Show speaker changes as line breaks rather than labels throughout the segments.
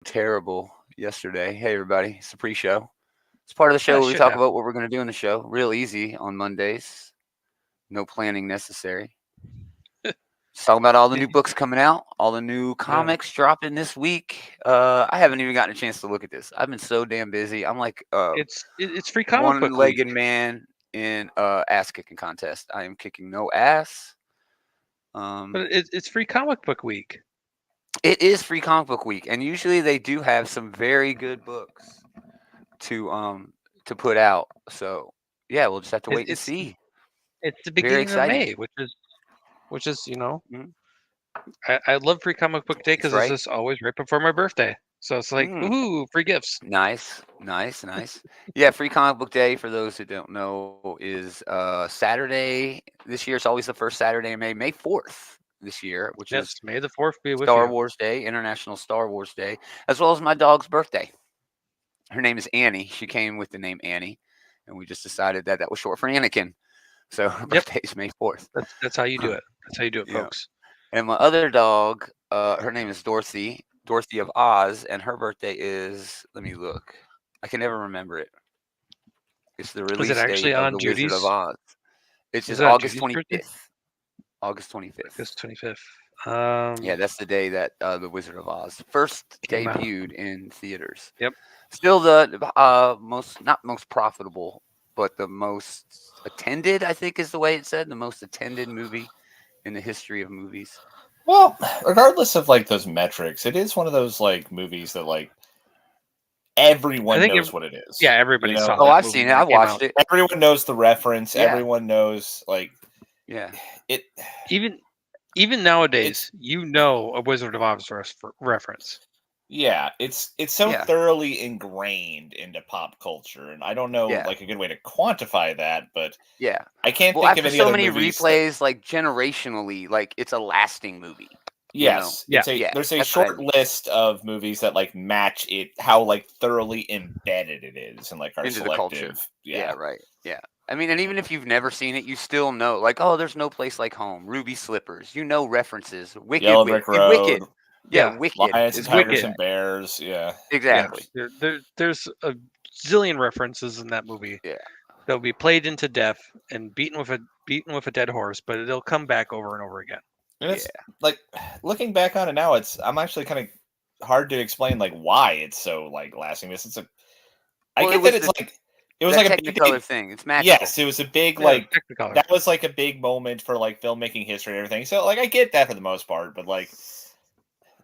Terrible yesterday. Hey, everybody. It's the pre-show. It's part of the show
That
where we
should
talk
happen.
about what we're going to do in the show. Real easy on Mondays. No planning necessary. Just talking about all the new books coming out, all the new
Yeah.
comics dropping this week. I haven't even gotten a chance to look at this. I've been so damn busy. I'm like
It's free comic book week.
one-legged man in ass kicking contest. I am kicking no ass.
But it's free comic book week.
It is free comic book week, and usually they do have some very good books to to put out. So yeah, we'll just have to
It,
wait and
it's
see.
it's the
Very
beginning of
exciting.
May, which is
Mhm.
I love free comic book day
That's
because it's
right.
just always right before my birthday. So it's like,
Mm,
ooh, free gifts.
nice, nice, nice. Yeah, free comic book day for those who don't know is Saturday. This year it's always the first Saturday in May, May 4th this year, which
Yes,
is
May the 4th be with
Star
you.
Wars Day, International Star Wars Day, as well as my dog's birthday. Her name is Annie. She came with the name Annie, and we just decided that that was short for Anakin. So her
Yep,
birthday is May 4th.
that's how you do it. That's how you do it,
Yeah.
folks.
And my other dog, her name is Dorothy, Dorothy of Oz, and her birthday is, let me look. I can never remember it. It's the
Is it
release date
actually
of
on
The Wizard of
Judy's?
Oz. It's
Is
just
it on
August
Judy's birthday?
25th. August 25th.
August 25th.
Yeah, that's the day that The Wizard of Oz first
Came out.
debuted in theaters.
Yep.
Still the most, not most profitable, but the most attended, I think is the way it said, the most attended movie in the history of movies.
Well, regardless of like those metrics, it is one of those like movies that like
I
everyone
think
knows what it is.
yeah,
You
everybody
know,
saw
Oh,
that
I've
movie
seen it.
when
I
it came
watched
out.
it.
everyone knows the reference.
Yeah.
Everyone knows like
Yeah.
it.
Even nowadays, you know a Wizard of Oz reference.
Yeah, it's so
Yeah.
thoroughly ingrained into pop culture, and I don't know
Yeah.
like a good way to quantify that, but
Yeah.
I can't
Well,
think of
after
any
so
other
many
movies that.
replays, like generationally, like it's a lasting movie. You know?
Yes,
Yeah,
Yeah.
there's a
That's what I
short
mean.
list of movies that like match it how like thoroughly embedded it is in like our
Into the culture.
selective.
Yeah,
Yeah.
right. Yeah. I mean, and even if you've never seen it, you still know, like, oh, there's no place like home. Ruby Slippers. You know references.
Yellow Brick
Wicked.
Road,
Yeah,
yeah,
Wicked
Lions and
is what it
Tigers
Wicked.
and
said.
Bears. Yeah.
Yeah,
Exactly.
there's a zillion references in that movie
Yeah.
that'll be played into death and beaten with a dead horse, but it'll come back over and over again.
And
Yeah.
it's like looking back on it now, I'm actually kind of hard to explain like why it's so like lasting. This it's a I
Well,
get that it's like it was
that
like a big
Technicolor thing. It's magical.
yes, it was a big
Yeah,
like
Technicolor.
that was like a big moment for like filmmaking history and everything. So like I get that for the most part, but like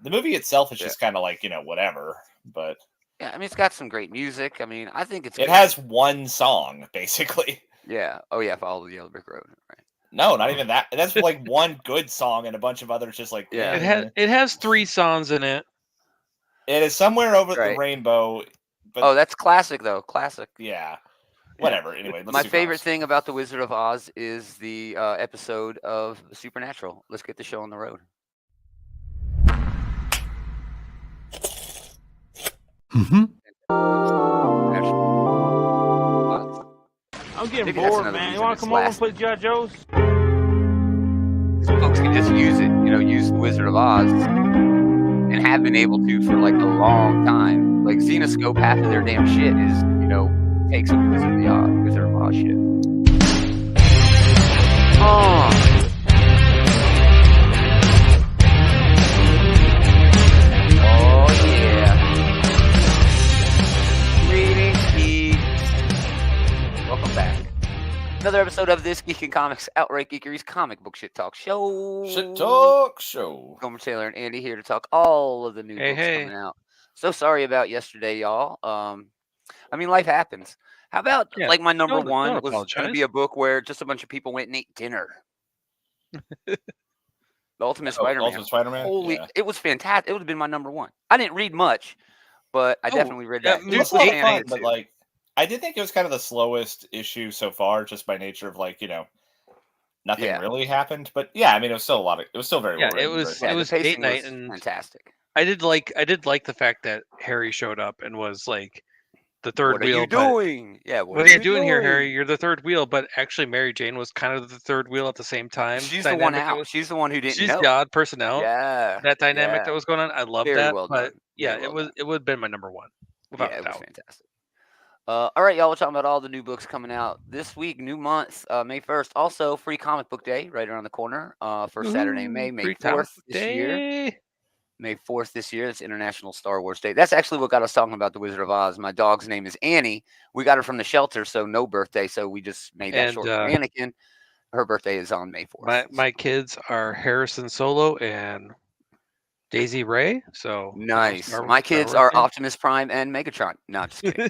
the movie itself is
Yeah.
just kind of like, whatever. But
Yeah. I mean, it's got some great music. I mean, I think it's
it
good.
has one song basically.
Yeah. Oh, yeah. Follow the Yellow Brick Road. Right.
No, not even that. That's like one good song and a bunch of others just like
Yeah.
It has 3 songs in it.
It is somewhere over the
Right.
rainbow, but
Oh, that's classic, though. Classic.
yeah. Whatever. Anyway, let's
My
do
favorite
comics.
thing about The Wizard of Oz is the episode of Supernatural. Let's get the show on the road.
I'm getting
Maybe that's
bored,
another
man.
reason
You want
it's
to come over and
lasting.
play G.I. Joe's?
Folks can just use it, use The Wizard of Oz, and have been able to for like a long time. Like Xenoscope, half of their damn shit is, takes some Wizard of Oz shit. Oh. Oh yeah. Greetings, geeks. Welcome back. Another episode of This Geek and Comics Outright Geekery's comic book shit talk show.
Shit talk show.
Gomer Taylor and Andy here to talk all of the new books
Hey.
coming out. So sorry about yesterday, y'all. I mean, life happens. How about
Yeah,
like my number
don't
one was going to
apologize.
be a book where just a bunch of people went and ate dinner. The Ultimate Spider-Man.
Ultimate Spider-Man.
Holy,
Yeah.
it was fantastic. It would have been my number one. I didn't read much, but I
Oh,
definitely read
yeah,
that.
dude,
It was a
Dude,
lot of
Stan
fun,
ate
but
too.
like I did think it was kind of the slowest issue so far, just by nature of like nothing
Yeah.
really happened. But yeah, I mean it was still very
Yeah,
well
it
written.
was
but-
Yeah,
it
the
was date
pacing
night,
was
and
fantastic.
I did like the fact that Harry showed up and was like the third
What are
wheel.
you
but
doing? Yeah,
what are you doing here, Harry? You're the third wheel, but actually Mary Jane was kind of the third wheel at the same time.
She's the one
Dynamic that
out.
was-
She's the one who didn't
She's
know.
the odd person out.
Yeah.
That dynamic
yeah.
that was going on, I love
Very
that.
well
but
done.
yeah,
Very well done.
it would have been my number one without
Yeah,
a
it was
doubt.
fantastic. All right, y'all. We're talking about all the new books coming out this week, new month, May 1st. Also, free comic book day right around the corner. First Saturday in May, May
Free comic
4th
book
this year.
day.
May 4th this year. It's International Star Wars Day. That's actually what got us talking about the Wizard of Oz. My dog's name is Annie. We got her from the shelter, so no birthday. So we just made that
And,
short for Anakin. Her birthday is on May 4th.
My kids are Harrison Solo and Daisy Ray. So
Nice.
Star
My kids
Wars
are
fans.
Optimus Prime and Megatron. No, just kidding.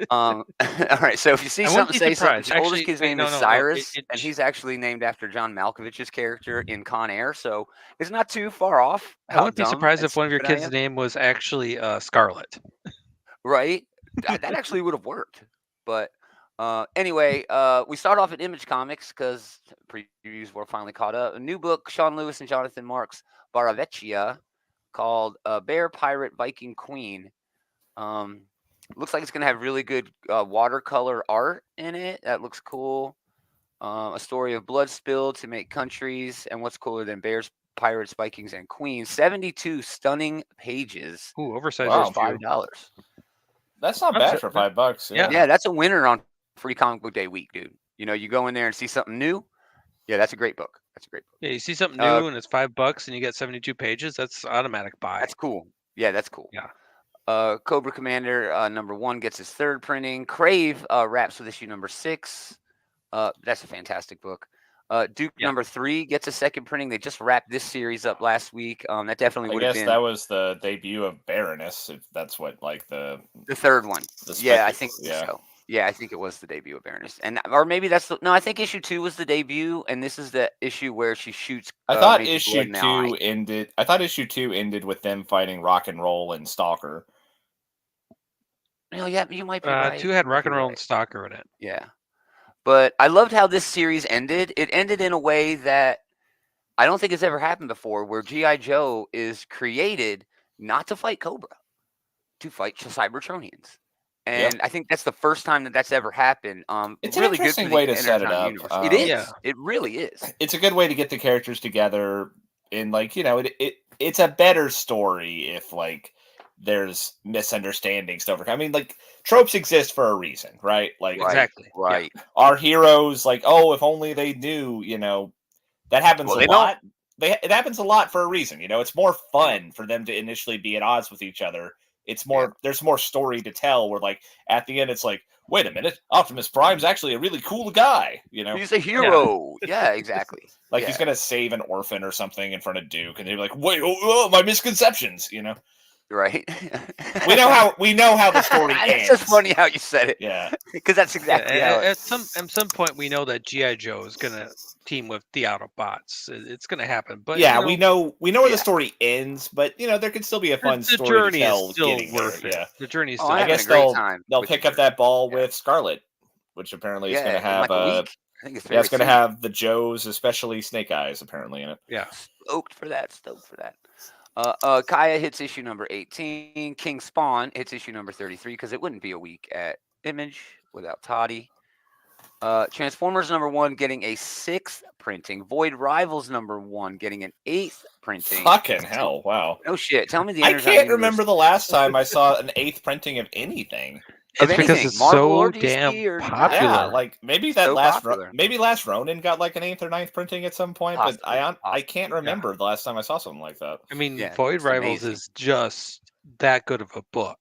All right. So if you see
I wouldn't
something,
be
say something.
surprised.
The oldest
Actually,
kid's
wait,
name
no,
is
no, no,
Cyrus,
it-
and he's actually named after John Malkovich's character in Con Air. So it's not too far off.
I
how
wouldn't be
dumb
surprised
and
if one of your
stupid I
kids'
am.
name was actually Scarlet.
Right? That actually would have worked. But anyway, we start off at Image Comics because previews were finally caught up. A new book, Sean Lewis and Jonathan Marks Baravecchia, called Bear Pirate Viking Queen. Looks like it's going to have really good watercolor art in it. That looks cool. A story of blood spilled to make countries. And what's cooler than bears, pirates, Vikings, and queens? 72 stunning pages.
Ooh, oversized
Wow.
issue.
$5.
That's not
That's
bad
it.
for $5.
Yeah.
Yeah, that's a winner on Free Comic Book Day week, dude. You know, you go in there and see something new. Yeah, that's a great book. That's a great book.
Yeah, you see something new and it's $5 and you get 72 pages. That's automatic buy.
That's cool. Yeah, that's cool.
Yeah.
Cobra Commander #1 gets his third printing. Crave wraps with issue #6. That's a fantastic book. Duke #3 gets a second printing. They just wrapped this series up last week. That definitely
I
would have
guess
been
that was the debut of Baroness, if that's what like the
third one. Yeah, I think
yeah.
so. Yeah, I think it was the debut of Baroness, and or maybe that's no. I think issue 2 was the debut, and this is the issue where she shoots.
I thought
Major
issue
Blood in the
2
eye.
ended. I thought issue 2 ended with them fighting Rock and Roll and Stalker.
No, yeah, you might be right.
2 had
You might
Rock
be
and Roll
right.
and Stalker in it.
Yeah. But I loved how this series ended. It ended in a way that I don't think it's ever happened before, where G.I. Joe is created not to fight Cobra, to fight Cybertronians. And I think that's the first time that that's ever happened.
It's
really
an interesting
good for
way
the
to set it
Energon
up.
universe. It is.
Yeah.
It really is.
It's a good way to get the characters together. In like, you know, it's a better story if like there's misunderstandings to overcome. I mean, like tropes exist for a reason, right? Like
Exactly.
Right.
our heroes, like, oh, if only they knew, you know, that happens
Well,
a
they
lot. It happens a lot for a reason. You know, it's more fun for them to initially be at odds with each other. It's more, there's more story to tell where like at the end, it's like, wait a minute, Optimus Prime's actually a really cool guy. You know,
He's a hero. Yeah, exactly.
like he's going to save an orphan or something in front of Duke. And they're like, wait, oh, my misconceptions, you know?
Right.
We know how the story ends.
It's just funny how you said it.
Yeah.
Because that's exactly how
At some point, we know that G.I. Joe is gonna team with the Autobots. It's gonna happen. But
yeah,
you know,
we know where the story ends, but you know there could still be a fun
the
story
journey
to tell.
is still
getting
worth
there.
it.
Yeah,
The journey is
Oh,
still.
I'm
I
having
guess
a great time
they'll
with
pick
the
up that ball
journey.
with Scarlet, which apparently is going to
in
have
like a week. I think it's
it's going to
soon.
have the Joes, especially Snake Eyes, apparently in it.
Yeah.
Stoked for that. Kaya hits issue #18. King Spawn hits issue #33 because it wouldn't be a week at Image without Toddy. Transformers #1 getting a 6th printing. Void Rivals #1 getting an 8th printing.
Fucking hell! Wow.
No shit. Tell me the
I
Energon
can't
universe
remember the last time I saw an 8th printing of anything.
of
It's because
anything,
it's
Marvel
so
or DC
damn
or
popular.
Yeah, like maybe that
So popular.
maybe last Ronin got like an 8th or 9th printing at some point, but I can't remember the last time I saw something like that.
I mean,
Yeah,
Void
it's
Rivals
amazing.
is just that good of a book.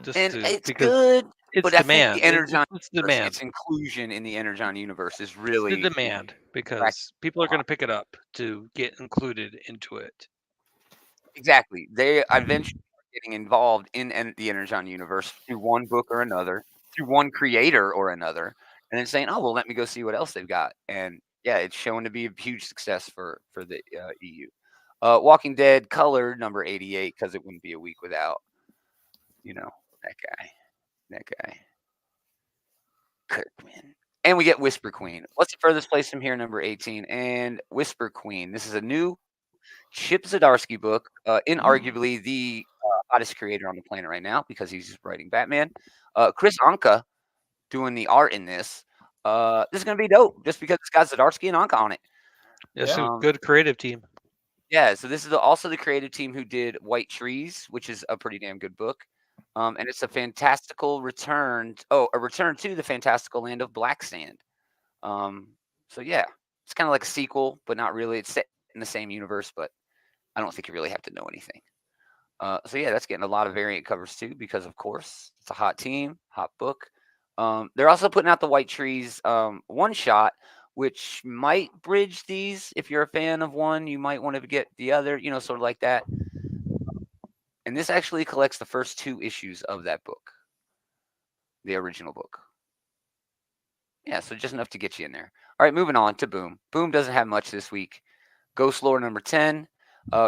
Just
And
to,
it's
because
good,
it's
but
demand.
I think the Energon
It's demand.
its inclusion in the Energon universe is
It's
really
the demand because people are going to pick it up to get included into it.
exactly. They eventually are getting involved in the Energon universe through one book or another, through one creator or another, and then saying, "Oh, well, let me go see what else they've got." And yeah, it's shown to be a huge success for the EU. Walking Dead Color #88 because it wouldn't be a week without, you know, that guy, Kirkman. And we get Whisper Queen. What's the furthest place from here? #18 and Whisper Queen. This is a new Chip Zdarsky book, inarguably the hottest creator on the planet right now because he's writing Batman. Chris Anka doing the art in this. This is gonna be dope just because it's got Zdarsky and Anka on it.
Yes,
Yeah.
good creative team.
Yeah, so this is also the creative team who did White Trees, which is a pretty damn good book. And it's a fantastical return. A return to the fantastical land of Black Sand. So yeah, it's kind of like a sequel, but not really. It's set in the same universe, but I don't think you really have to know anything. So yeah, that's getting a lot of variant covers too, because of course it's a hot team, hot book. They're also putting out the White Trees one shot, which might bridge these. If you're a fan of one, you might want to get the other, sort of like that. And this actually collects the first 2 issues of that book, the original book. Yeah, so just enough to get you in there. All right, moving on to Boom. Boom doesn't have much this week. Ghost Lore number 10,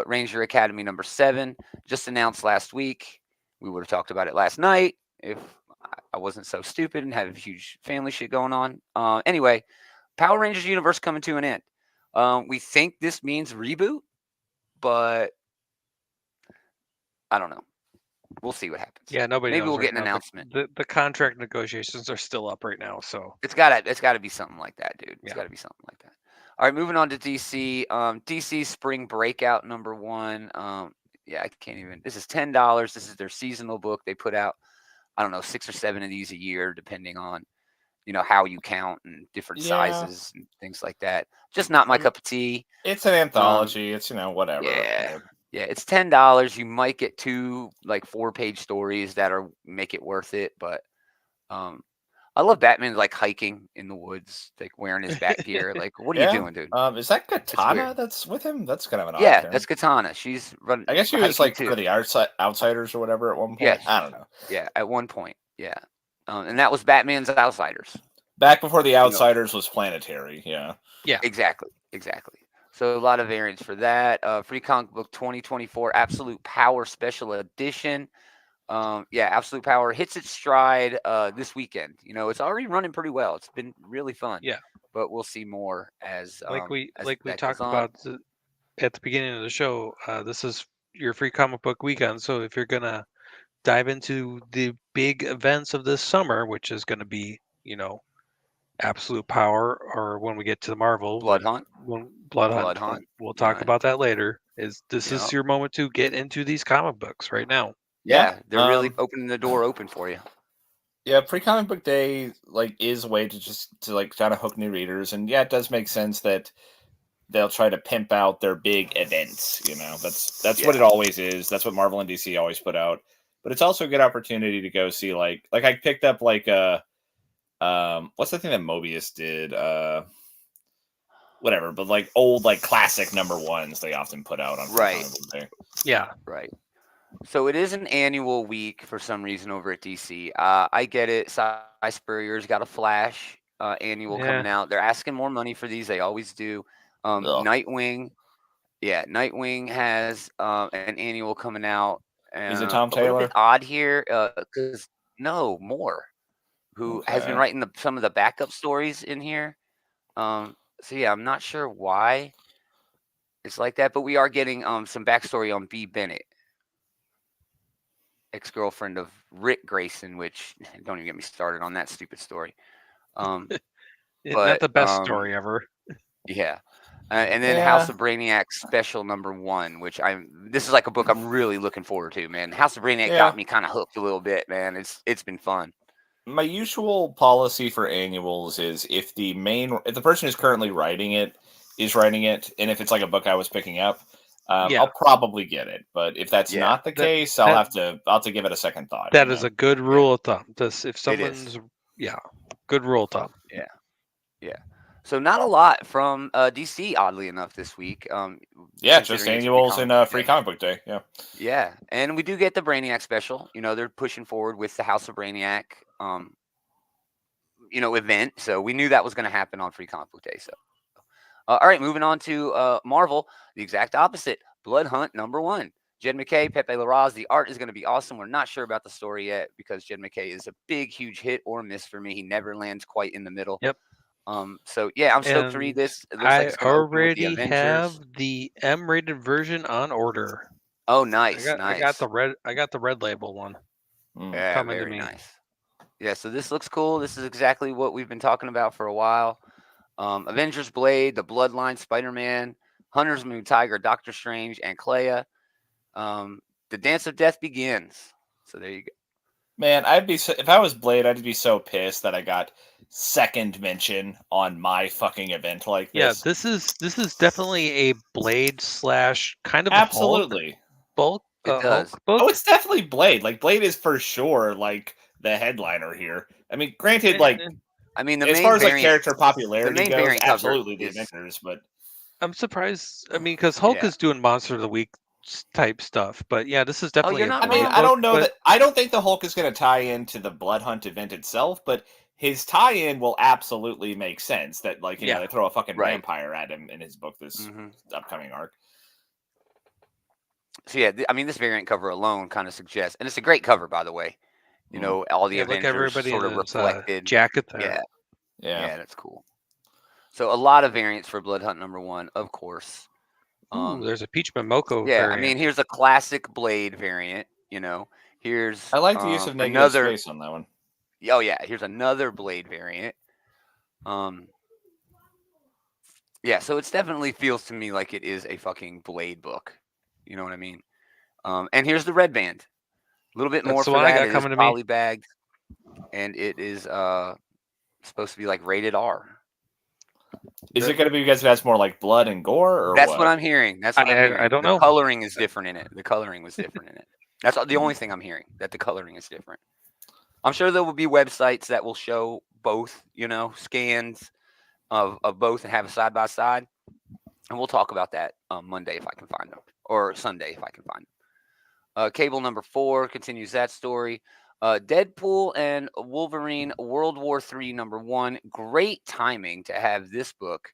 Ranger Academy number 7, just announced last week. We would have talked about it last night if I wasn't so stupid and had a huge family shit going on. Anyway, Power Rangers universe coming to an end. We think this means reboot, but I don't know. We'll see what happens.
Yeah, nobody
Maybe
knows
we'll
right
get an
now.
announcement.
The contract negotiations are still up right now, so
It's gotta be something like that, dude. It's
Yeah.
gotta be something like that. All right, moving on to DC. DC Spring Breakout number 1. Yeah, I can't even. This is $10. This is their seasonal book. They put out, I don't know, 6 or 7 of these a year, depending on, how you count and different sizes and things like that. Just not my cup of tea.
It's an anthology. It's whatever.
Yeah. Yeah, it's $10. You might get 2 like 4-page stories that make it worth it, but I love Batman like hiking in the woods, like wearing his bat gear. Like, what are you doing, dude?
Is that Katana
weird.
that's with him? That's kind of an odd
Yeah,
term.
that's Katana. She's running.
I guess she was
hiking
like for the Outsiders or whatever at one point.
Yeah,
I don't know.
Yeah, at one point. Yeah. And that was Batman's Outsiders.
Back before the Outsiders was Planetary. Yeah.
Exactly. So a lot of variants for that. Free Comic Book 2024 Absolute Power Special Edition. Absolute Power hits its stride this weekend. It's already running pretty well. It's been really fun.
Yeah.
But we'll see more as
we
as
talked about at the beginning of the show. This is your free comic book weekend, so if you're gonna dive into the big events of this summer, which is going to be, Absolute Power, or when we get to the Marvel
Blood Hunt.
Blood Hunt. We'll talk about that later. This is your moment to get into these comic books right now.
Yeah, they're really opening the door open for you.
Yeah, Pre-Comic Book Day is a way to kind of hook new readers, and it does make sense that they'll try to pimp out their big events. That's what it always is. That's what Marvel and DC always put out. But it's also a good opportunity to go see like I picked up what's the thing that Mobius did? Whatever, but old classic number 1s they often put out on Pre-Comic Book Day.
Yeah,
right. So it is an annual week for some reason over at DC. I get it. Cy Spurrier's got a Flash annual coming out. They're asking more money for these. They always do. Nightwing. Yeah, Nightwing has an annual coming out.
Is it Tom
A little
Taylor?
bit odd here because Moore, who has been writing some of the backup stories in here. So yeah, I'm not sure why it's like that, but we are getting some backstory on B. Bennett, ex-girlfriend of Rick Grayson, which don't even get me started on that stupid story.
Not the best story ever.
Yeah. And then House of Brainiac special number 1, which this is like a book I'm really looking forward to, man. House of Brainiac got me kind of hooked a little bit, man. It's been fun.
My usual policy for annuals is if the person who's currently writing it is writing it, and if it's like a book I was picking up, I'll probably get it. But if that's not the case, I'll have to give it a second thought.
That is a good rule of thumb. If someone's good rule of thumb.
Yeah. So not a lot from DC, oddly enough, this week.
Just annuals and Free Comic Book Day. Yeah.
Yeah, and we do get the Brainiac special. They're pushing forward with the House of Brainiac, event. So we knew that was going to happen on Free Comic Book Day. So, all right, moving on to Marvel. The exact opposite. Blood Hunt number 1. Jed MacKay, Pepe Larraz. The art is going to be awesome. We're not sure about the story yet because Jed MacKay is a big, huge hit or miss for me. He never lands quite in the middle.
Yep.
So yeah, I'm stoked to read this. It looks like
I
it's gonna open with the
already have
Avengers.
the M-rated version on order.
Oh, nice,
I got the red label one.
Yeah,
coming to
very
me.
nice. Yeah, so this looks cool. This is exactly what we've been talking about for a while. Avengers Blade, The Bloodline, Spider-Man, Hunter's Moon Tiger, Doctor Strange, and Clea. The Dance of Death begins. So there you go.
Man, if I was Blade, I'd be so pissed that I got second mention on my fucking event like
Yeah,
this.
this is definitely a Blade / kind of
Absolutely.
Hulk
It does.
book.
Oh, it's definitely Blade. Like Blade is for sure like the headliner here. I mean, granted, like
I mean, the
as
main
far as like
variant,
character popularity
main
goes,
variant cover
absolutely the
is-
Avengers. But
I'm surprised. I mean, because Hulk
Yeah.
is doing Monster of the Week type stuff, but yeah, this is definitely.
you're
a
not
I mean,
wrong.
I don't
book,
know
but
that. I don't think the Hulk is going to tie into the Blood Hunt event itself, but his tie-in will absolutely make sense. That like you know
Yeah.
they throw a fucking
Right.
vampire at him in his book this
Mhm.
upcoming arc.
So yeah, I mean, this variant cover alone kind of suggests, and it's a great cover, by the way. You know, all the
yeah, look,
Avengers
everybody
sort
in
of
his,
reflected.
jacket there.
Yeah,
Yeah.
that's cool. So a lot of variants for Blood Hunt #1, of course.
Ooh, there's a Peach Momoko
Yeah,
variant.
I mean, here's a classic Blade variant. You know, here's
I like the use of negative
another.
space on that one.
Oh yeah, here's another Blade variant. Yeah, so it definitely feels to me like it is a fucking Blade book. You know what I mean? And here's the red band. A little bit
That's
more
the
for
one I
that.
got
It is
coming to me.
polybagged, and it is supposed to be like rated R.
Is it going to be because it has more like blood and gore, or
That's
what?
what I'm hearing. That's what I'm hearing.
I don't
the
know.
Coloring is different in it. The coloring was different in it. That's the only thing I'm hearing. That the coloring is different. I'm sure there will be websites that will show both. You know, scans of both and have a side by side, and we'll talk about that Monday if I can find them, or Sunday if I can find them. Cable number 4 continues that story. Deadpool and Wolverine World War III #1. Great timing to have this book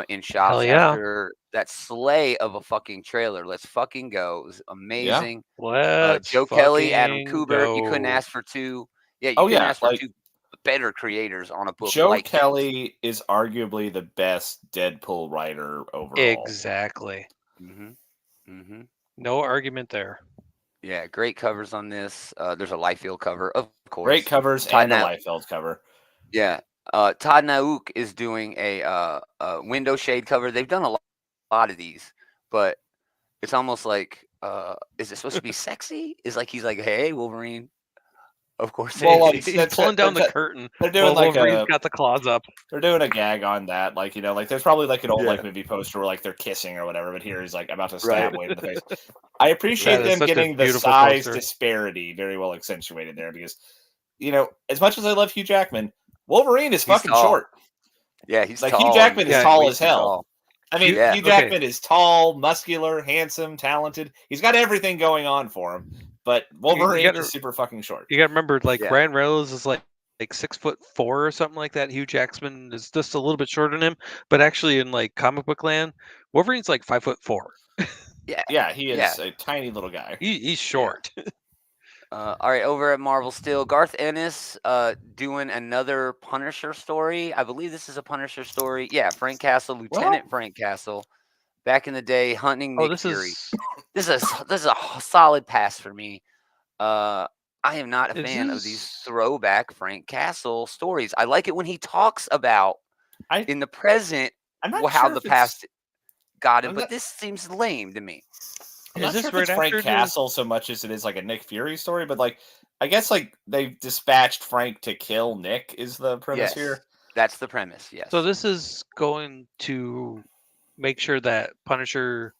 in shops
Hell yeah.
after that slay of a fucking trailer. Let's fucking go. It was amazing.
Let's
Joe Kelly, Adam
fucking
Kubert. You couldn't
go.
ask for two. Yeah, you
Oh,
couldn't
yeah,
ask for
like-
two better creators on a book.
Joe
like this.
Kelly is arguably the best Deadpool writer overall.
Exactly. No argument there.
Yeah, great covers on this. There's a Liefeld cover, of course.
Great covers
Todd
and a
Na-
Liefeld cover.
Yeah. Todd Nauk is doing a window shade cover. They've done a lot of these, but it's almost like, is it supposed to be sexy? It's like he's like, hey, Wolverine. Of course,
Well,
it
like,
is.
He's
that's-
pulling down the
that-
curtain.
They're doing
Well,
like
Wolverine's got the claws up.
they're doing a gag on that, like, you know, like there's probably like an old
Yeah.
like movie poster where like they're kissing or whatever, but here he's like about to
Right.
stab Wade in the face. I appreciate
That is
them
such a
getting the
beautiful
size
poster.
disparity very well accentuated there because, you know, as much as I love Hugh Jackman, Wolverine is
He's
fucking
tall.
short.
Yeah, he's
Like,
tall.
Hugh Jackman is
and
tall
way
as
too
hell.
tall.
I mean,
Yeah.
Hugh Jackman is tall, muscular, handsome, talented. He's got everything going on for him, but Wolverine
gotta-
is super fucking short.
You got to remember, like,
Yeah.
Ryan Reynolds is like 6'4" or something like that. Hugh Jackman is just a little bit shorter than him, but actually in like comic book land, Wolverine's like 5'4".
Yeah.
Yeah, he is
Yeah.
a tiny little guy.
He's short.
All right, over at Marvel still, Garth Ennis doing another Punisher story. I believe this is a Punisher story. Yeah, Frank Castle, Lieutenant Frank Castle, back in the day, hunting Nick
this
Fury.
is
This is a solid pass for me. I am not a
Is
fan of these
this-
throwback Frank Castle stories. I like it when he talks about in the present
I'm not
how
sure
the
if it's-
past got him,
I'm
but
not-
this seems lame to me.
I'm
Is
not
this
sure if
right
it's Frank
after the-
Castle so much as it is like a Nick Fury story, but like I guess like they dispatched Frank to kill Nick is the premise
Yes,
here.
that's the premise. Yes.
So this is going to make sure that Punisher,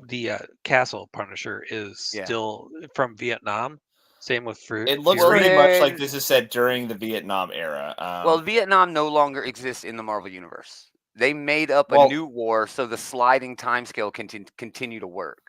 the Castle Punisher is
Yeah.
still from Vietnam. Same with Fruit.
It looks
Fury.
pretty much like this is set during the Vietnam era.
Well, Vietnam no longer exists in the Marvel universe. They made up a
Well-
new war, so the sliding timescale can continue to work.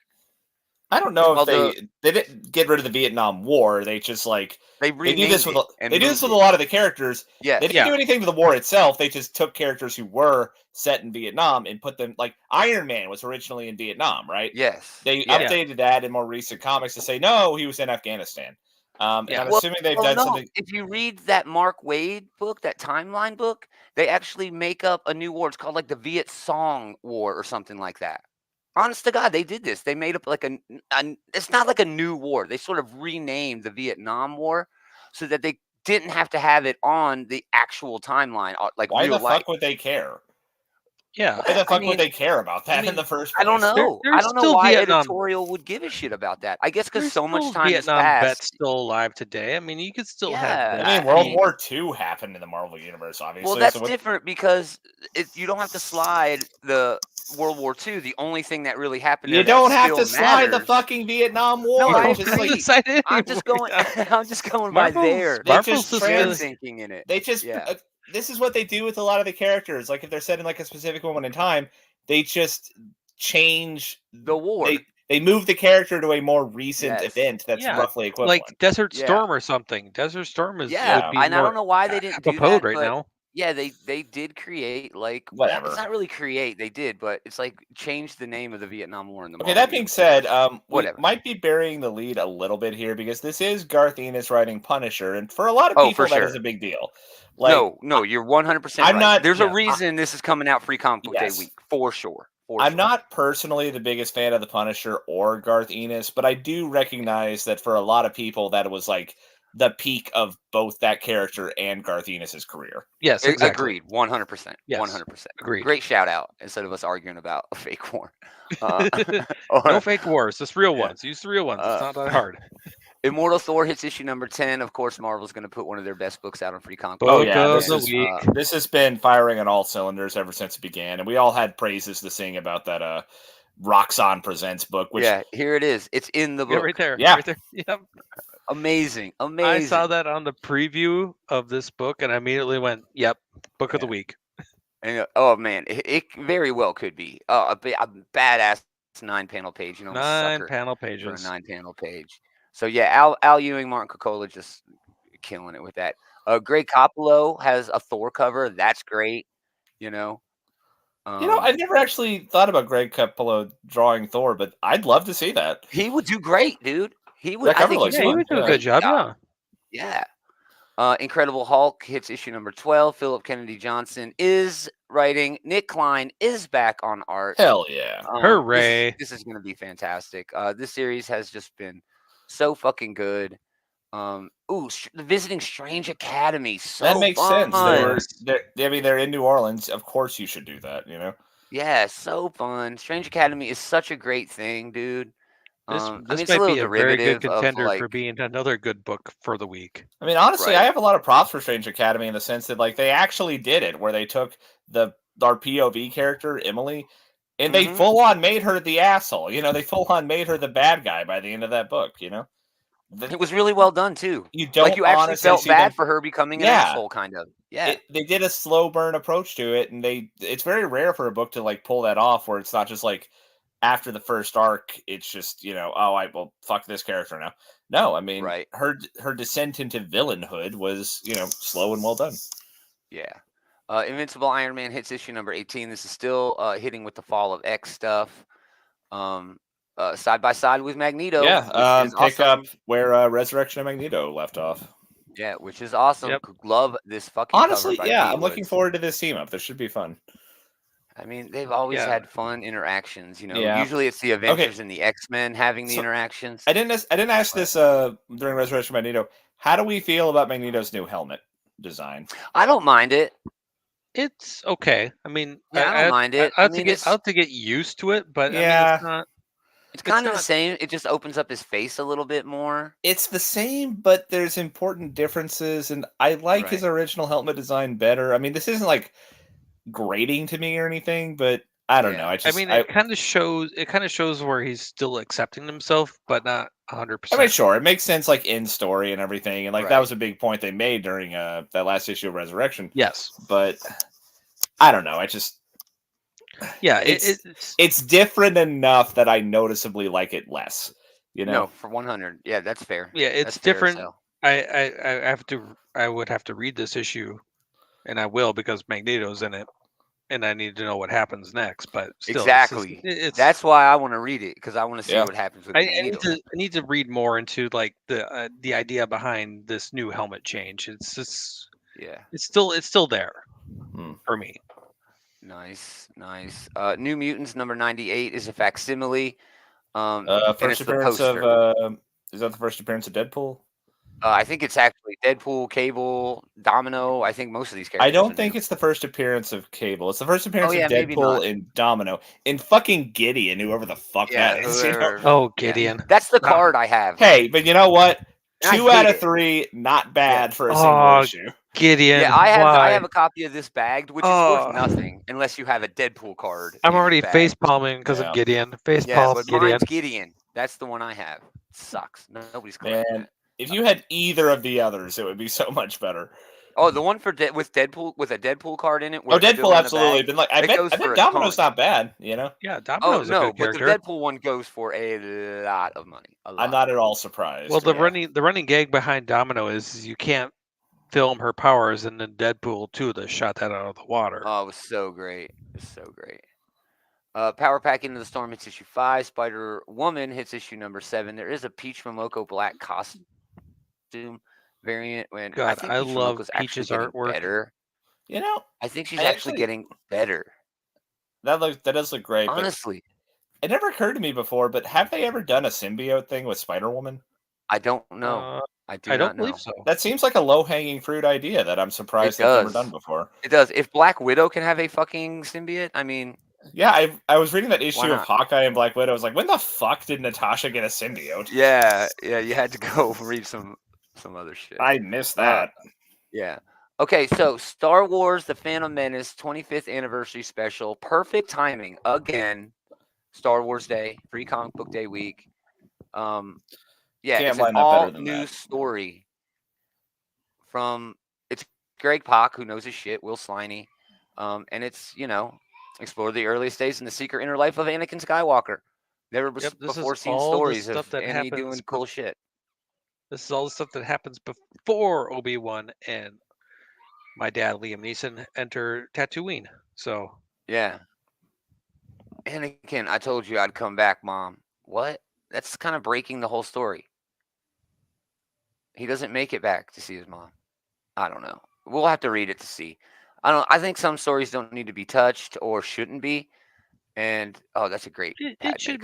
I don't know
well,
if they didn't get rid of the Vietnam War. They just like
They
they
renamed
do this with
it and
they do this
moved
with a
it.
lot of the characters.
Yes.
They didn't
Yeah.
do anything to the war itself. They just took characters who were set in Vietnam and put them like Iron Man was originally in Vietnam, right?
Yes.
They
Yeah.
updated that in more recent comics to say no, he was in Afghanistan. And
Yeah.
I'm
Well-
assuming they've
Well,
done
no,
something.
if you read that Mark Wade book, that timeline book, they actually make up a new war. It's called like the Viet Song War or something like that. Honest to God, they did this. They made up like it's not like a new war. They sort of renamed the Vietnam War so that they didn't have to have it on the actual timeline, like
Why
real
the
life.
fuck would they care?
Yeah.
Why the
I
fuck
mean,
would they care about that in the first
I
place?
don't know. I
There's
don't know
still
why
Vietnam.
editorial would give a shit about that. I guess because
There's
so much
still
time has
Vietnam vets
passed.
still alive today. I mean, you could still have
Yeah,
vets.
I mean,
I
World
mean-
War II happened in the Marvel Universe, obviously.
Well, that's
so what-
different because you don't have to slide the World War II. The only thing that really happened
You
there that
don't have
still
to slide the
matters-
fucking Vietnam War.
No, I
It's just
agree.
like
Decide it
I'm just
anyway.
going. I'm just going by there.
They
Marvel's
just
just
Their
gonna-
thinking in it.
they just
Yeah.
this is what they do with a lot of the characters. Like if they're set in like a specific moment in time, they just change
The war.
They move the character to a more recent
Yes.
event that's
Yeah,
roughly equivalent.
like Desert
Yeah.
Storm or something. Desert Storm is
Yeah,
would be
and I
more
don't know why they didn't do
apropos
that
right
but
now.
yeah, they did create like
Whatever.
It's not really create. They did, but it's like change the name of the Vietnam War in the.
Okay,
Marvel
that being
universe.
said, we
Whatever.
might be burying the lead a little bit here because this is Garth Ennis writing Punisher, and for a lot of
Oh,
people
for
that is
sure.
a big deal. Like,
no, you're 100%
I'm
right.
not-
There's
yeah,
a reason this is coming out Free Comic Book
Yes.
Day week for sure.
I'm not personally the biggest fan of the Punisher or Garth Ennis, but I do recognize that for a lot of people that it was like the peak of both that character and Garth Ennis's career.
Yes, exactly.
Agreed. 100%.
Yes.
100%.
Agreed.
Great shout out instead of us arguing about a fake war.
No fake wars, just real
Yeah.
ones. Use the real ones. It's not that hard.
Immortal Thor hits issue number 10. Of course, Marvel's going to put one of their best books out on Free Comic Book.
Oh,
Book
yeah,
of
this
the
is,
week.
This has been firing on all cylinders ever since it began, and we all had praises to sing about that Roxxon Presents book, which
Yeah, here it is. It's in the
Yeah,
book.
right there.
Yeah.
Right there. Yep.
Amazing.
I saw that on the preview of this book and I immediately went, yep, book of the week.
And, oh man, it very well could be a badass 9-panel page. You know, I'm a sucker
9-panel
for a
pages.
9-panel page. So yeah, Al Ewing, Martin Cocola just killing it with that. Greg Capullo has a Thor cover. That's great. You know.
I've never actually thought about Greg Capullo drawing Thor, but I'd love to see that.
He would do great, dude. He would.
That
I
cover
think
looks
Yeah, he would do a good job. Yeah.
Yeah. Incredible Hulk hits issue number 12. Philip Kennedy Johnson is writing. Nick Klein is back on art.
Hell yeah.
Hooray.
This is going to be fantastic. This series has just been so fucking good. The Visiting Strange Academy. So
That makes sense.
fun.
They're in New Orleans. Of course you should do that, you know?
Yeah, so fun. Strange Academy is such a great thing, dude.
This
it's
might
little
be a very good
derivative of,
contender
like,
for being another good book for the week.
I mean, honestly,
Right.
I have a lot of props for Strange Academy in the sense that, like, they actually did it, where they took our POV character, Emily, and they
Mhm.
full on made her the asshole. You know, they full on made her the bad guy by the end of that book, you know?
It was really well done too.
You don't
Like you actually
honestly
felt
see
bad
them-
for her becoming an
Yeah.
asshole, kind of. Yeah.
They did a slow burn approach to it, and it's very rare for a book to like pull that off, where it's not just like after the first arc, it's just fuck this character now. No, I mean,
Right.
her descent into villainhood was slow and well done.
Yeah. Invincible Iron Man hits issue number 18. This is still hitting with the Fall of X stuff. Side by side with Magneto.
Yeah,
which is
pick
awesome.
up where Resurrection of Magneto left off.
Yeah, which is awesome.
Yep.
Love this fucking
Honestly,
cover by
yeah,
Pete
I'm looking
Woods.
forward to this team up. This should be fun.
I mean, they've always
Yeah.
had fun interactions.
Yeah.
Usually it's the Avengers and the X-Men having the
So,
interactions.
I didn't ask this during Resurrection of Magneto. How do we feel about Magneto's new helmet design?
I don't mind it.
It's okay. I mean,
Yeah, I don't mind it.
I have
I mean,
to get used to it, but I
Yeah.
mean, it's not.
It's kind of the
not-
same. It just opens up his face a little bit more.
It's the same, but there's important differences, and I like his
Right.
original helmet design better. I mean, this isn't like grating to me or anything, but I don't know.
Yeah.
I mean,
it kind of shows where he's still accepting himself, but not 100%.
I mean, sure, it makes sense, like in story and everything, and like that
Right.
was a big point they made during that last issue of Resurrection.
Yes.
But I don't know. I just
Yeah.
it's different enough that I noticeably like it less. You know,
No, for 100. Yeah, that's fair.
Yeah, it's
That's fair as
different.
hell.
I would have to read this issue, and I will because Magneto's in it, and I need to know what happens next. But still,
Exactly.
It's
That's why I want to read it, because I want to see
Yeah.
what happens with
I
Magneto.
need to read more into like the idea behind this new helmet change. It's
Yeah.
it's still there
Hmm.
for me.
Nice. New Mutants number 98 is a facsimile. And
First
it's the
appearance
poster.
of is that the first appearance of Deadpool?
I think it's actually Deadpool, Cable, Domino. I think most of these
I
characters.
don't
are
think
new.
it's the first appearance of Cable. It's the first appearance
yeah,
of
maybe
Deadpool
not.
and Domino and fucking Gideon, whoever the fuck
Yeah,
that is. You know?
whoever.
Oh,
Yeah.
Gideon.
That's the card I have.
Hey, but you know what?
And I
2 out
hate
of
it.
3, not bad for a
Oh,
single issue.
Gideon.
Yeah, I
why?
have a copy of this bagged, which is
Oh.
worth nothing unless you have a Deadpool card.
I'm
in
already
bagged.
face palming because
Yeah.
of Gideon. Face
Yeah,
palm
but
Gideon.
mine's Gideon. That's the one I have. Sucks. Nobody's collecting
Man,
that.
if you had either of the others, it would be so much better.
Oh, the one for with Deadpool with a Deadpool card in it.
Oh,
Where it's still
Deadpool
in the
absolutely.
bag,
But like, I
it
bet
goes for a
Domino's
ton.
not bad. You know,
Yeah,
Oh
Domino's a
no,
good
but the
character.
Deadpool one goes for a lot of money.
I'm not at all surprised.
Well, the
yeah.
running gag behind Domino is you can't film her powers, and then Deadpool 2 that shot that out of the water.
Oh, it was so great. It's so great. Power Pack Into the Storm hits issue 5. Spider Woman hits issue number 7. There is a Peach Momoko black costume variant. When I
God,
think
I
Peach
love
Momoko's actually
Peach's
getting
artwork.
better.
You know,
I think she's
I
actually
actually-
getting better.
that does look great.
Honestly,
but it never occurred to me before. But have they ever done a symbiote thing with Spider Woman?
I don't know. I do
I
not
don't believe
know.
so.
That seems like a low hanging fruit idea that I'm surprised
It
they've never
does.
done before.
It does. If Black Widow can have a fucking symbiote, I mean,
Yeah, I was reading that issue of
not?
Hawkeye and Black Widow. I was like, when the fuck did Natasha get a symbiote?
yeah, you had to go read some other shit.
I missed that.
Yeah. Okay, so Star Wars: The Phantom Menace 25th anniversary special. Perfect timing again. Star Wars Day, Free Comic Book Day week. Yeah,
Can't
it's an
line up better
all
than
new
that.
story from it's Greg Pak, who knows his shit, Will Sliney, and it's explore the earliest days in the secret inner life of Anakin Skywalker. Never
Yep, this is
before seen
all the
stories
stuff
of
that
Annie
happens
doing cool shit.
This is all the stuff that happens before Obi-Wan and my dad, Liam Neeson, enter Tatooine. So
Yeah. Anakin, I told you I'd come back, Mom. What? That's kind of breaking the whole story. He doesn't make it back to see his mom. I don't know. We'll have to read it to see. I think some stories don't need to be touched or shouldn't be. And that's a great.
it should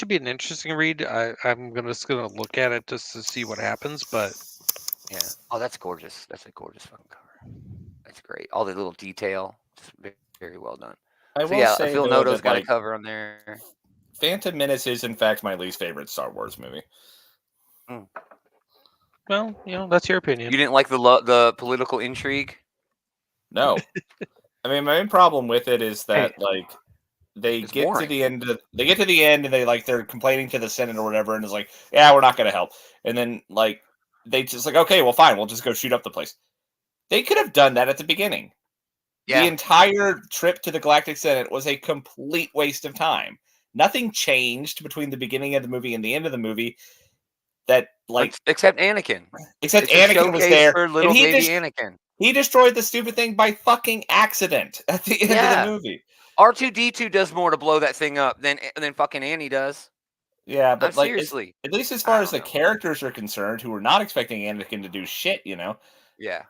be an interesting read. I'm just gonna look at it just to see what happens. But
Yeah. Oh, that's gorgeous. That's a gorgeous fucking cover. That's great. All the little detail, just very, very well done.
I
So
will
yeah,
say
Phil
though,
Noto's
that,
got
like,
a cover on there.
Phantom Menace is in fact my least favorite Star Wars movie.
well, that's your opinion.
You didn't like the political intrigue?
No, I mean my main problem with it is that like they
It's
get to
boring.
the end. They get to the end, and they're complaining to the Senate or whatever, and it's like, yeah, we're not going to help. And then like they just like, okay, well, fine, we'll just go shoot up the place. They could have done that at the beginning.
Yeah.
The entire trip to the Galactic Senate was a complete waste of time. Nothing changed between the beginning of the movie and the end of the movie. That like
except Anakin.
except
It's a
Anakin was
showcase
there,
for little
and he
baby Anakin.
He destroyed the stupid thing by fucking accident at the end of the movie.
R2-D2 does more to blow that thing up than fucking Annie does.
Yeah, but like
seriously,
at least as far
I
as the
don't know.
characters are concerned, who were not expecting Anakin to do shit,
Yeah.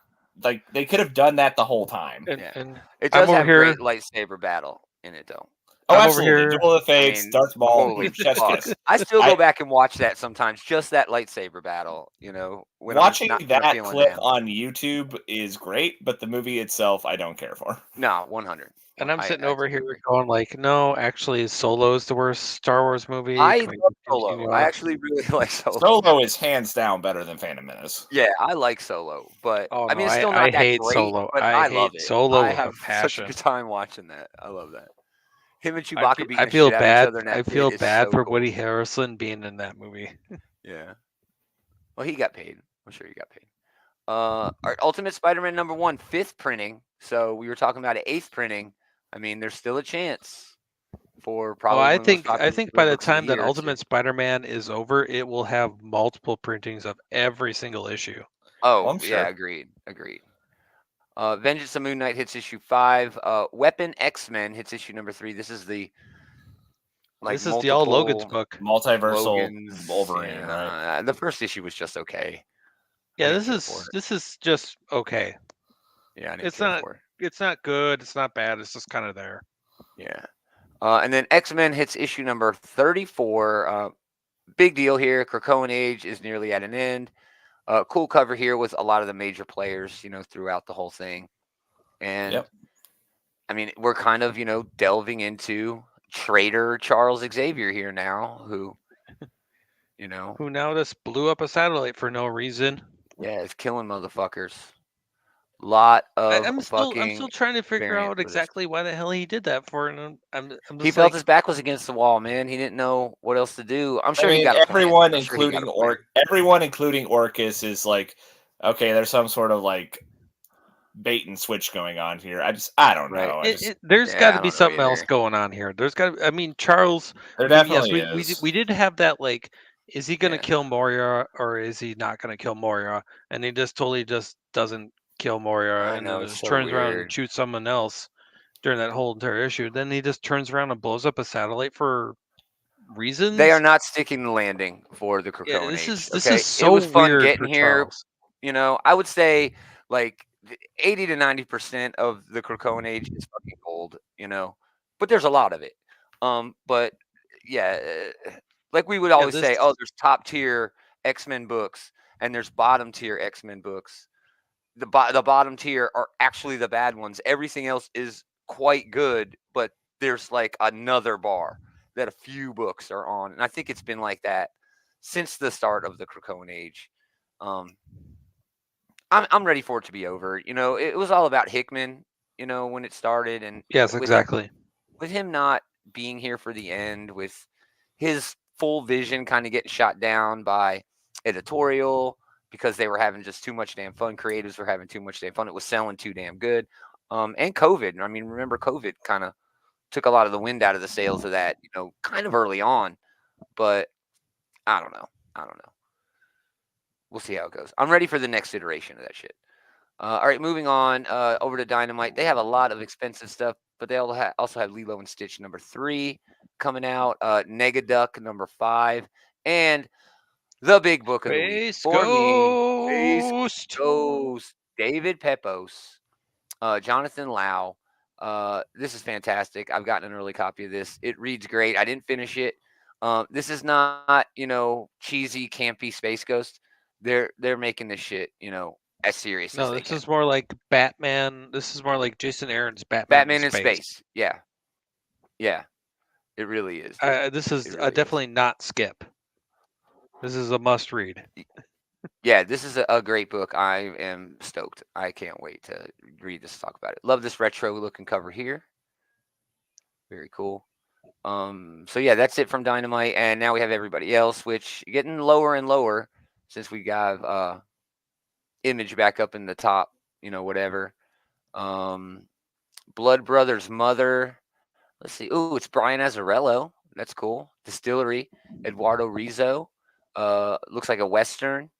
like they could have done that the whole time.
And
It does
I'm
have
over here.
great lightsaber battle in it, though.
Oh,
I'm over
absolutely.
here-
Duel of the Fates, Darth Maul,
holy
chef's
fuck.
kiss.
I still
I-
go back and watch that sometimes, just that lightsaber battle, when
Watching
I'm just not
that
feeling
clip
down.
on YouTube is great, but the movie itself I don't care for.
No, 100.
And I'm
I
sitting over here
agree.
going like, no, actually, Solo's the worst Star Wars movie.
I
Can we
love
continue
Solo.
on?
I actually really like Solo.
Solo is hands down better than Phantom Menace.
Yeah, I like Solo, but
Oh,
I mean,
no,
it's still
I
not that
hate
great.
Solo.
But
I
love
hate
it.
Solo
I
with a
have such a
passion.
good time watching that. I love that. Him and
I
Chewbacca
feel,
beating
I
the
feel
shit out of each
bad.
other in that
I
bit
feel
is
bad
so
for
cool.
Woody Harrelson being in that movie.
Yeah. Well, he got paid. I'm sure he got paid. Our Ultimate Spider-Man #1, 5th printing. So we were talking about an 8th printing. I mean, there's still a chance for probably.
Well,
one
I
of the most
think
popular
by the
books of
time that
year,
Ultimate
too.
Spider-Man is over, it will have multiple printings of every single issue.
Oh,
I'm
yeah,
sure.
agreed. Vengeance of Moon Knight hits issue 5. Weapon X-Men hits issue #3. This is the
This is the all Logan's
multiple
book.
Multiversal
Logans.
Wolverine,
Yeah,
right?
the first issue was just okay.
Yeah,
I
this
didn't care for
is
it.
this is just okay.
Yeah, I didn't
It's
care
not
for it.
good. It's not bad. It's just kind of there.
Yeah. And then X-Men hits issue number 34. Big deal here. Krakoan Age is nearly at an end. Cool cover here with a lot of the major players, throughout the whole thing. And
Yep.
I mean, we're kind of, delving into traitor Charles Xavier here now, who
now just blew up a satellite for no reason.
yeah, is killing motherfuckers. Lot of
I'm still trying to figure
variant
out
for this.
exactly why the hell he did that for, and I'm just
He felt his back was against the wall, man. He didn't know what else to do. I'm sure he got a plan.
everyone,
I'm sure he got
including
a plan.
everyone, including Orcus, is like, okay, there's some sort of like bait and switch going on here. I don't know.
There's got to be something else going on here. There's got to. I mean, Charles.
There definitely
is. We did have that, like, is he going to
Yeah.
kill Moira or is he not going to kill Moira? And he just totally just doesn't kill Moira,
I
and
know,
then
it's
just
so
turns around and
weird.
shoots someone else during that whole entire issue. Then he just turns around and blows up a satellite for reasons.
They are not sticking the landing for the Krakoan Age.
This is so
it was fun
weird
getting
for
here.
Charles.
I would say like 80 to 90% of the Krakoan Age is fucking gold. But there's a lot of it. But yeah, like we would always say, oh, there's top tier X-Men books and there's bottom tier X-Men books. The bottom tier are actually the bad ones. Everything else is quite good, but there's like another bar that a few books are on, and I think it's been like that since the start of the Krakoan Age. I'm ready for it to be over. It was all about Hickman. When it started, and
yes, exactly.
With him not being here for the end, with his full vision kind of getting shot down by editorial because they were having just too much damn fun. Creatives were having too much damn fun. It was selling too damn good. And COVID. I mean, remember COVID kind of took a lot of the wind out of the sails of that, kind of early on. But I don't know. We'll see how it goes. I'm ready for the next iteration of that shit. All right, moving on over to Dynamite. They have a lot of expensive stuff, but they also have Lilo and Stitch number 3 coming out, Negaduck number 5, and the big book of the week for me, Space Ghost, David Pepos, Jonathan Lau. This is fantastic. I've gotten an early copy of this. It reads great. I didn't finish it. This is not, cheesy, campy Space Ghost. They're making this shit, as serious as they
this
can.
is more like Batman. This is more like Jason Aaron's
Batman in space. Yeah. It really is.
This is really definitely not skip. This is a must read.
Yeah, this is a great book. I am stoked. I can't wait to read this and talk about it. Love this retro looking cover here. Very cool. So yeah, that's it from Dynamite, and now we have everybody else, which getting lower and lower since we got Image back up in the top, whatever. Blood Brothers Mother. Let's see. Ooh, it's Brian Azzarello. That's cool. Distillery. Eduardo Rizzo. Looks like a Western,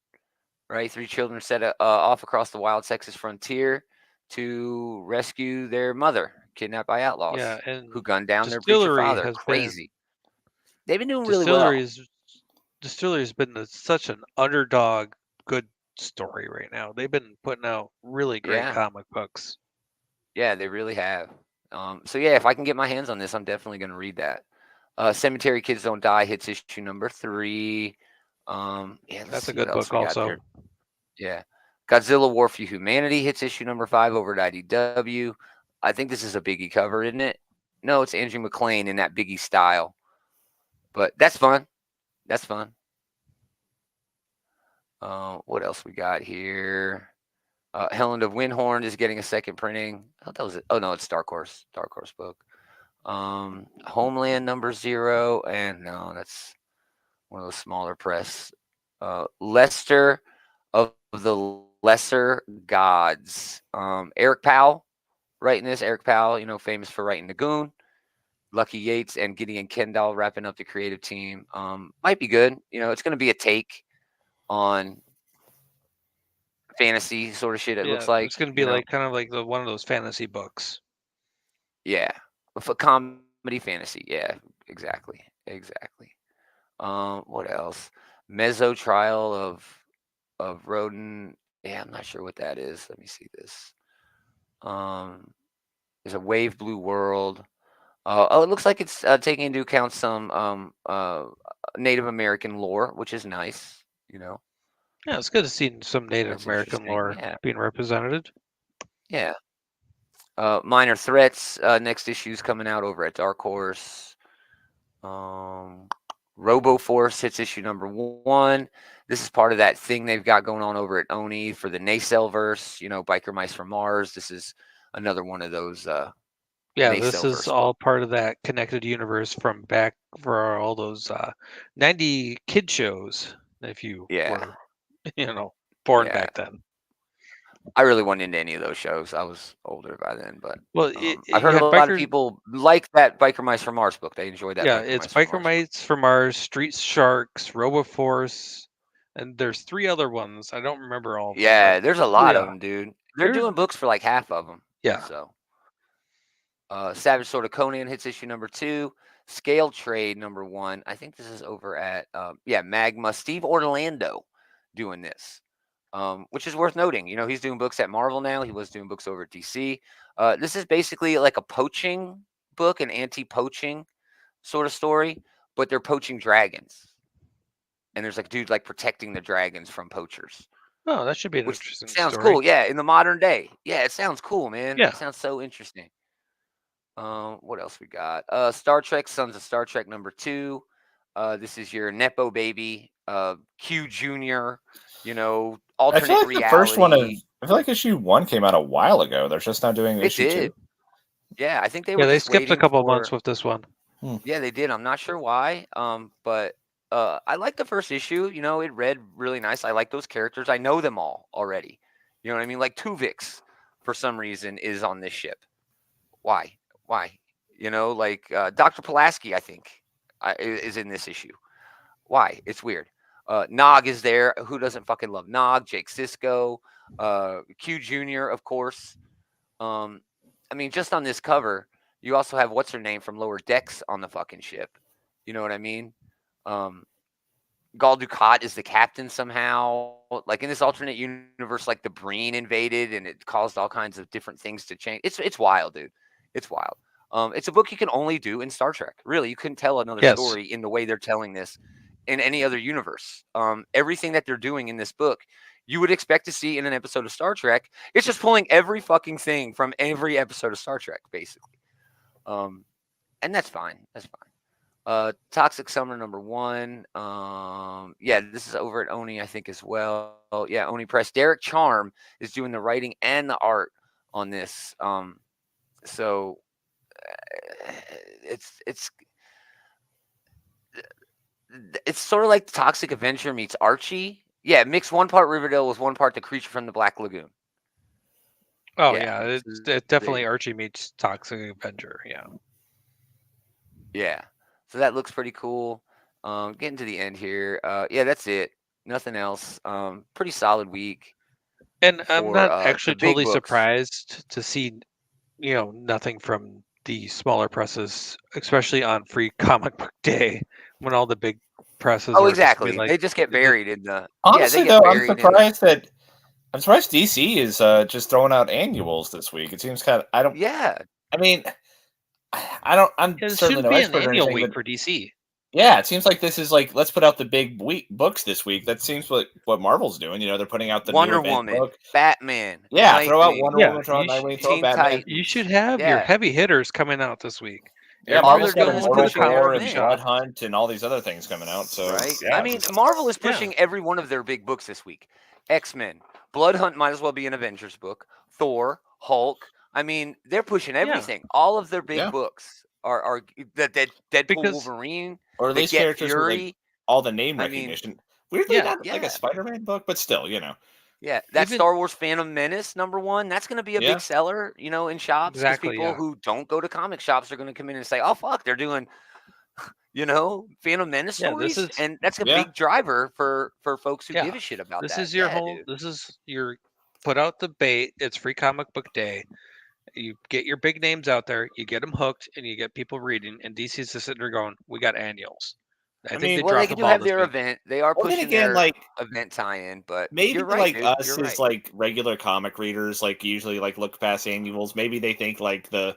right? 3 children set off across the wild Texas frontier to rescue their mother, kidnapped by outlaws, who gunned down their preacher father. Crazy. They've been doing really well.
Distillery has been such an underdog good story right now. They've been putting out really great comic books.
Yeah, they really have. So yeah, if I can get my hands on this, I'm definitely going to read that. Cemetery Kids Don't Die hits issue number 3. Yeah,
that's a good book also.
Yeah. Godzilla War for Humanity hits issue number 5 over at IDW. I think this is a Biggie cover, isn't it? No, it's Andrew McLean in that Biggie style. But that's fun. What else we got here? Helen of Windhorn is getting a second printing. I thought that was it. Oh no, it's Dark Horse book. Homeland number 0, and no, that's one of those smaller press. Lester of the Lesser Gods. Eric Powell writing this. Eric Powell, famous for writing The Goon. Lucky Yates and Gideon Kendall wrapping up the creative team. Might be good. It's going to be a take on fantasy sort of shit. It looks like
it's going to be like kind of like one of those fantasy books.
Yeah, for comedy fantasy. Yeah, exactly. What else? Mezzo Trial of Rodin. Yeah, I'm not sure what that is. Let me see this. There's a Wave Blue World. It looks like it's taking into account some Native American lore, which is nice.
Yeah, it's good to see some Native
That's
American
interesting.
lore being represented.
Yeah. Minor Threats. Next issue's coming out over at Dark Horse. Robo Force hits issue number 1. This is part of that thing they've got going on over at Oni for the Nacelle verse. Biker Mice from Mars. This is another one of those.
Yeah, this
Nacelle
is
verse
all part of that connected universe from back for all those 90 kid shows. If you were, born back then.
I really wasn't into any of those shows. I was older by then, but
Well,
I've heard a lot of people like that Biker Mice from Mars book. They enjoyed that.
Yeah,
Biker
it's
Mice from
Biker
Mars
Mice from Mars, Street Sharks, RoboForce, and there's 3 other ones. I don't remember all of them.
Yeah, there's a lot of them, dude. They're doing books for like half of them.
Yeah.
So, Savage Sword of Conan hits issue number 2. Scale Trade number 1. I think this is over at Magma. Steve Orlando doing this, which is worth noting. He's doing books at Marvel now. He was doing books over at DC. This is basically like a poaching book, an anti-poaching sort of story, but they're poaching dragons, and there's like a dude like protecting the dragons from poachers.
Oh, that should be an
Which
interesting
sounds
story.
cool. Yeah, in the modern day. Yeah, it sounds cool, man.
Yeah.
It sounds so interesting. What else we got? Star Trek, Sons of Star Trek number 2. This is your Nepo baby, Q Junior. Alternate
I feel like
reality.
the first one I feel like issue 1 came out a while ago. They're just now doing issue 2.
Yeah, I think they were.
Yeah, they
just
skipped a couple
for...
months with this one.
Yeah, they did. I'm not sure why. But I like the first issue. It read really nice. I like those characters. I know them all already. You know what I mean? Like Tuvix, for some reason, is on this ship. Why? Like Dr. Pulaski, I think, is in this issue. Why? It's weird. Nog is there. Who doesn't fucking love Nog? Jake Sisko, Q Jr., of course. Just on this cover, you also have what's her name from Lower Decks on the fucking ship. You know what I mean? Gul Dukat is the captain somehow. Like in this alternate universe, like the Breen invaded and it caused all kinds of different things to change. It's wild, dude. It's wild. It's a book you can only do in Star Trek. Really, you couldn't tell another story in the way they're telling this in any other universe. Everything that they're doing in this book, you would expect to see in an episode of Star Trek. It's just pulling every fucking thing from every episode of Star Trek, basically. And that's fine. That's fine. Toxic Summer number 1. This is over at Oni, I think, as well. Yeah, Oni Press. Derek Charm is doing the writing and the art on this. So it's sort of like Toxic Avenger meets Archie. Yeah, mix 1 part Riverdale with 1 part The Creature from the Black Lagoon.
Oh yeah, it's definitely Archie meets Toxic Avenger. Yeah.
Yeah. So that looks pretty cool. Getting to the end here. That's it. Nothing else. Pretty solid week.
And I'm not actually totally surprised to see, nothing from the smaller presses, especially on Free Comic Book Day, when all the big presses.
Oh, exactly. They just get buried in the.
Honestly, though, I'm surprised DC is just throwing out annuals this week. It seems kind of. I don't.
Yeah.
I mean, I don't. I'm certainly no expert
an
or
annual
anything,
week for DC.
Yeah, it seems like this is like, let's put out the big books this week. That seems what Marvel's doing. They're putting out the
Wonder Woman,
book.
Batman.
Yeah, throw out Wonder Woman, throw out Nightwing, throw out Batman.
You should have your heavy hitters coming out this week.
Yeah, Marvel's got Immortal War and Blood Hunt and all these other things coming out. So,
right?
Yeah.
Marvel is pushing every one of their big books this week. X-Men, Blood Hunt might as well be an Avengers book. Thor, Hulk. They're pushing everything. All of their big books are Deadpool, Wolverine,
or at least characters with like all the name recognition. Weirdly, not like a Spider-Man book, but still,
Yeah, that Star Wars Phantom Menace number 1, that's going to be a big seller, in shops.
Exactly.
People who don't go to comic shops are going to come in and say, "Oh fuck, they're doing, Phantom Menace stories," and that's a big driver for folks who give a shit about
this.
That.
This is your whole. Dude. This is your put out the bait. It's Free Comic Book Day. You get your big names out there, you get them hooked, and you get people reading. And DC's just sitting there going, "We got annuals." I think
mean,
they
Well, they
dropped the
do
ball
have
this
their
week.
event. They are
Well, then
pushing
again,
their
like
event tie-in, but
maybe
you're right,
like
dude.
us
You're
as
right.
like regular comic readers, like usually like look past annuals. Maybe they think like the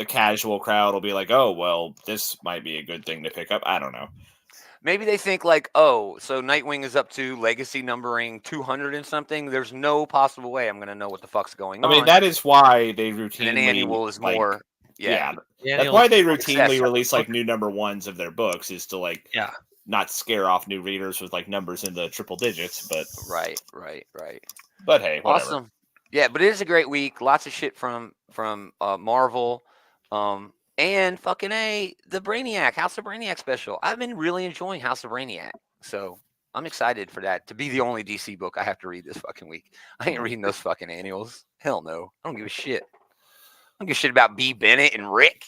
casual crowd will be like, oh well, this might be a good thing to pick up. I don't know.
Maybe they think like, oh, so Nightwing is up to legacy numbering 200 and something. There's no possible way I'm going to know what the fuck's going
I mean,
on.
that is why they
And an
routinely
annual is
like
more,
yeah.
The
That's
annual
why
is
they
more
routinely
accessible.
release like new number ones of their books is to like
Yeah.
not scare off new readers with like numbers in the triple digits.
Right.
But hey, whatever.
Awesome. Yeah, but it is a great week. Lots of shit from Marvel, and fucking the Brainiac House of Brainiac special. I've been really enjoying House of Brainiac, so I'm excited for that to be the only DC book I have to read this fucking week. I ain't reading those fucking annuals. Hell no. I don't give a shit. I don't give a shit about B. Bennett and Rick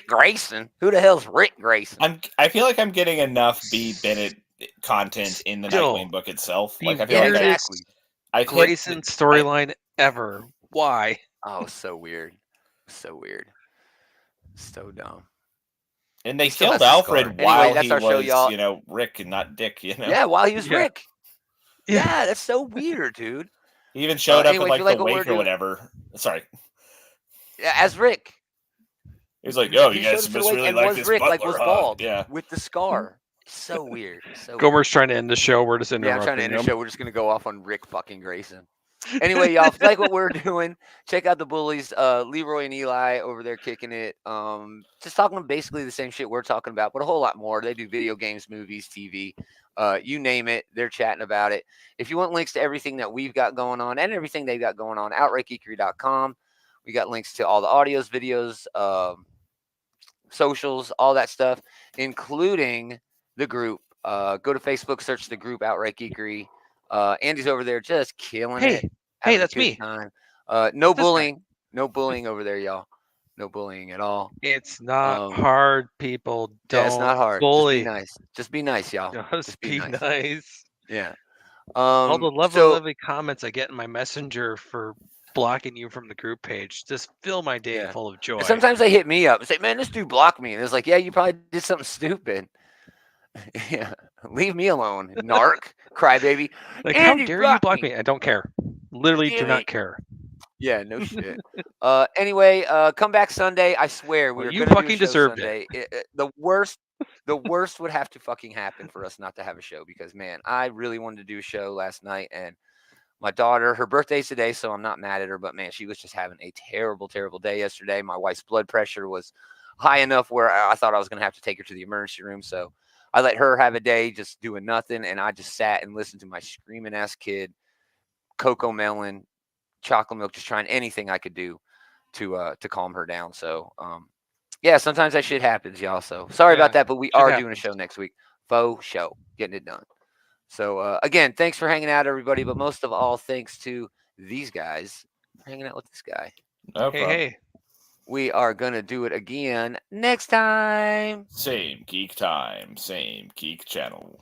Grayson. Who the hell's Rick Grayson?
I feel like I'm getting enough B. Bennett content in the
Still,
Nightwing book itself.
the
Like I feel like
exactly.
I've hit
Grayson storyline ever. Why?
Oh, so weird. So weird. So dumb.
and they
He still
killed
has a
Alfred
scar.
while
Anyway, that's
he
our show,
was,
y'all.
Rick and not Dick,
Yeah, while he was
Yeah.
Rick. Yeah, that's so weird, dude.
He even showed up
Anyway,
in
if you
like
like
the
what we're
wake or
doing-
whatever. Sorry.
Yeah, as Rick.
He was like, "Oh,
He
you
showed
guys
up to the
must
wake
really
and
like
was
this
Rick,
butler,
like was
huh?"
bald,
Yeah.
with the scar. So weird. So
Gomer's trying to end the show. We're just
weird. Yeah, I'm trying to
interrupting
end the
him.
show. We're just gonna go off on Rick fucking Grayson. Anyway, y'all, if you like what we're doing, check out the bullies, Leroy and Eli over there kicking it. Just talking basically the same shit we're talking about, but a whole lot more. They do video games, movies, TV, you name it. They're chatting about it. If you want links to everything that we've got going on and everything they've got going on, outrightgeekery.com. We got links to all the audios, videos, socials, all that stuff, including the group. Go to Facebook, search the group Outright Geekery. Andy's over there just killing it.
Hey,
having a
that's
good
me.
time. No
This guy.
bullying. No bullying over there, y'all. No bullying at all.
It's not
Um,
hard, people. Don't
Yeah, it's not hard.
bully.
Just be nice. Just be nice, y'all.
Just be nice.
Yeah.
All the
So
lovely comments I get in my messenger for blocking you from the group page just fill my day
Yeah.
full of joy.
and sometimes they hit me up and say, "Man, this dude blocked me." And it's like, "Yeah, you probably did something stupid." Yeah. Leave me alone, narc, crybaby.
Like,
Andy
how dare you
blocked
block
me.
me? I don't care. Literally do
Damn
not
it.
care.
Yeah, no shit. Anyway, come back Sunday. I swear we
Well,
were
you
gonna do a
fucking
show
deserved
Sunday. The worst would have to fucking happen for us not to have a show because man, I really wanted to do a show last night and my daughter, her birthday's today, so I'm not mad at her, but man, she was just having a terrible, terrible day yesterday. My wife's blood pressure was high enough where I thought I was gonna have to take her to the emergency room. So I let her have a day just doing nothing, and I just sat and listened to my screaming ass kid, Cocoa Melon, chocolate milk, just trying anything I could do to calm her down. So yeah, sometimes that shit happens, y'all. So sorry
Yeah,
about that, but we
shit
are doing a
happens.
show next week. Faux show, getting it done. So again, thanks for hanging out, everybody. But most of all, thanks to these guys for hanging out with this guy.
No
Hey,
problem.
hey.
We are gonna do it again next time.
Same geek time, same geek channel.